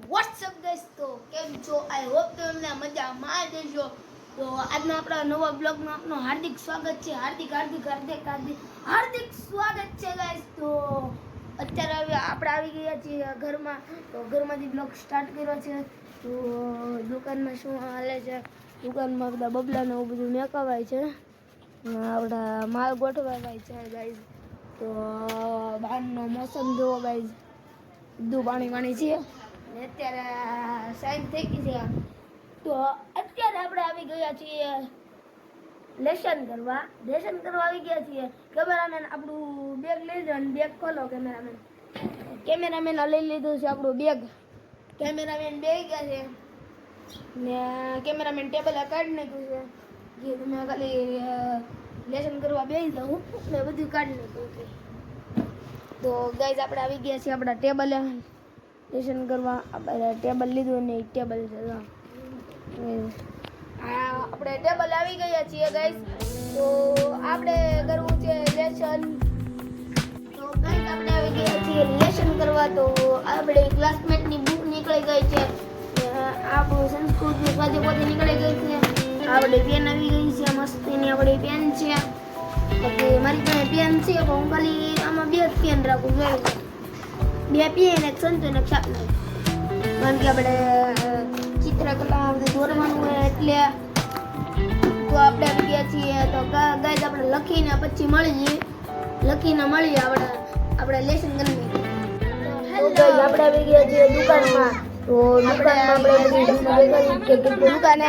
WhatsApp guys, તો કેમ છો? આઈ હોપ તો તમને મજામાં દેજો. તો આજના આપણા નવા બ્લોગમાં આપનું હાર્દિક સ્વાગત છે. હાર્દિક સ્વાગત છે ગાઈસ. તો અત્યારે હવે આપણે આવી ગયા છીએ ઘરમાં. તો ઘરમાંથી બ્લોગ સ્ટાર્ટ કર્યો છે. તો દુકાનમાં શું હાલે છે? દુકાનમાં બધા બબલાને એવું બધું મેકવાય છે. આપણા માલ ગોઠવાય છે ગાઈસ. તો બહારનો મોસમ જોવો ગાઈસ, બધું પાણી છે ને અત્યારે સાઈન થઈ ગઈ છે. તો અત્યારે આપણે આવી ગયા છીએ લેસન કરવા આવી ગયા છીએ. કેમેરામેન આપણું બેગ લઈ લો અને બેગ ખોલો. કેમેરામેન લઈ લીધું છે આપણું બેગ. કેમેરામેન બેસી ગયા છે ને કેમેરામેન ટેબલ કાઢી નાખ્યું છે. જે તમે ખાલી લેસન કરવા બેસી જાઉં ને બધું કાઢી નાખ્યું છે. તો ગાઈઝ આપણે આવી ગયા છીએ આપણા ટેબલે લેસન કરવા. આપણે ટેબલ લીધું ને ટેબલ છે. આપણે ટેબલ આવી ગયા છીએ ગાઈઝ. તો આપણે કરવું છે લેસન. તો ગાઈઝ આપણે આવી ગયા છીએ લેસન કરવા. તો આપણે ક્લાસમેટની બુક નીકળી ગઈ છે. આપણું સંસ્કૃતનું સ્વાધ્યાય નીકળી ગઈ છે. આપણે પેન આવી ગઈ છે મસ્તીની. આપણી પેન છે. મારી પાસે પેન છે પણ હું ખાલી આમાં બે જ પેન રાખું છું. બે પેન, એક સંતો ને એક શાર્પનર. કારણ કે આપણે ચિત્રકલા બધું દોરવાનું હોય એટલે. તો આપણે આવી ગયા છીએ. તો ગાઈઝ આપણે લખીને પછી મળીએ આપણે લેસન કરી. તો ગાઈઝ આપણે આવી ગયા છીએ દુકાનમાં. તો દુકાનમાં આપણે દુકાને